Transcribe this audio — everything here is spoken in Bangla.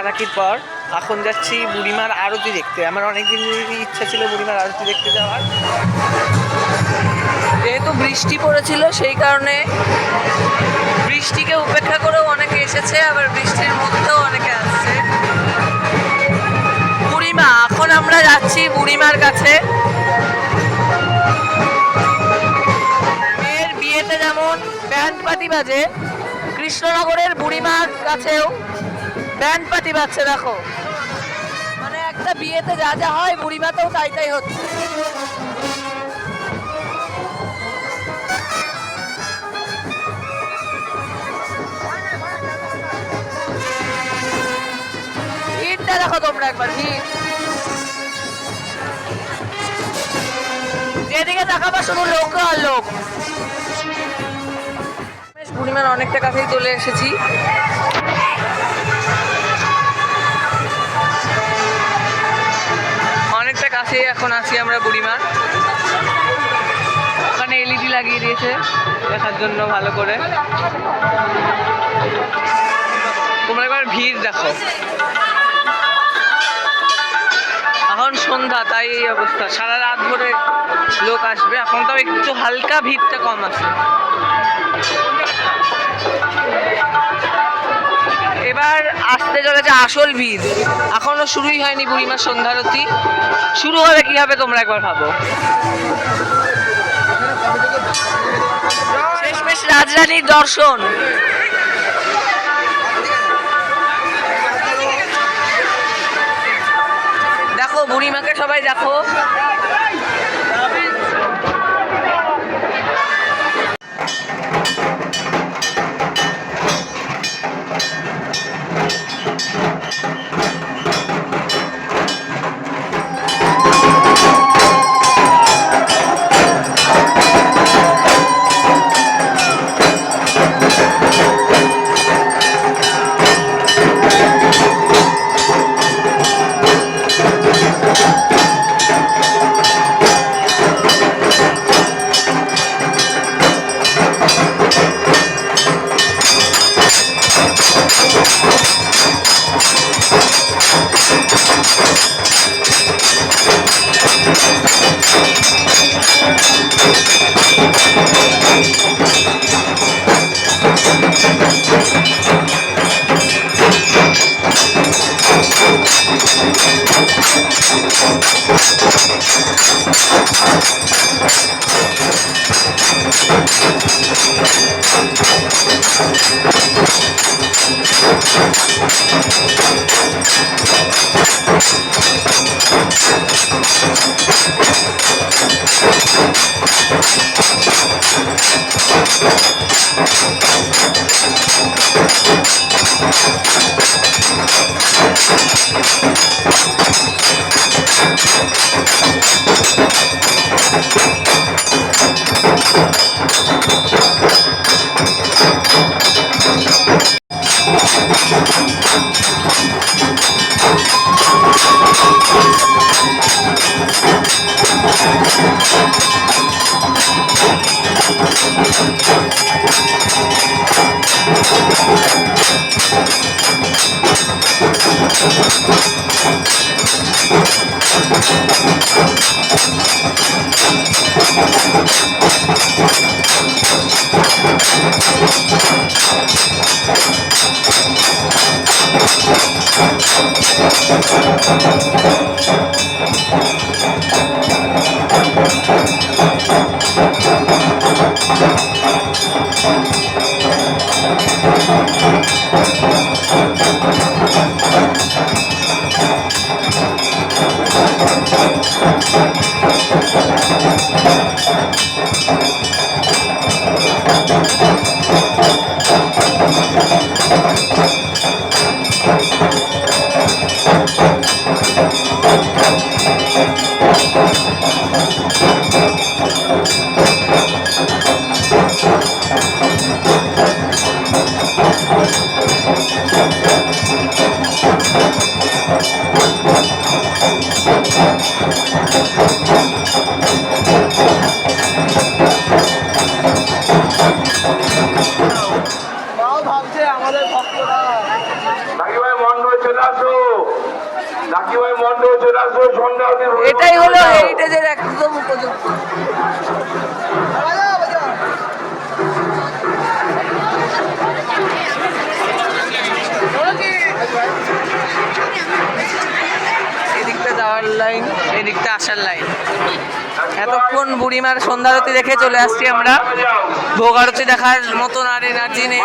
ডাকাডাকির পর এখন যাচ্ছি বুড়িমার আরতি দেখতে। আমার অনেকদিন ইচ্ছা ছিল বুড়িমার আরতি দেখতে যাওয়ার। যেহেতু বৃষ্টি পড়েছিল সেই কারণে বৃষ্টিকে উপেক্ষা করেও অনেকে এসেছে, আবার বৃষ্টির মধ্যেও অনেকে আসছে। বুড়িমা, এখন আমরা যাচ্ছি বুড়িমার কাছে। মেয়ের বিয়েতে যেমন ব্যান্ড পার্টি বাজে, কৃষ্ণনগরের বুড়িমার কাছেও ব্যান্ড পার্টি বাজছে। দেখো, মানে একটা বিয়েতে যা যা হয় বুড়িমাতেও তাই তাই হচ্ছে। ভিড়টা দেখো তোমরা একবার, ভিড় যেদিকে তাকাবা শুধু লোক আর লোক। বুড়িমার অনেকটা কাছেই চলে এসেছি। অনেকটা কাছে এখন আছি আমরা বুড়িমার। ওখানে এলইডি লাগিয়ে দিয়েছে দেখার জন্য ভালো করে। তোমরা একবার ভিড় দেখো। এখন সন্ধ্যা, তাই এই অবস্থা। সারা রাত ধরে লোক আসবে। এখন তো একটু হালকা ভিড়টা কম আছে। এবার আসতে চলেছে আসল ভিড়। এখনো শুরুই হয়নি বুড়িমার সন্ধ্যারতি। শুরু হবে কি হবে তোমরা একবার ভাবো। শেষমেশ রাজরানীর দর্শন। দেখো বুড়িমাকে সবাই দেখো। লাকিভাই মন্ডল চলে আসবে সন্ধ্যা। এটাই হলো হেরিটেজের একদম উপযুক্ত। এদিকটা যাওয়ার লাইন, এদিকটা আসার লাইন। এতক্ষণ বুড়িমার সন্ধ্যারতি দেখে চলে আসছি আমরা। ভোগ আরতি দেখার মতন আর এনার্জি নেই।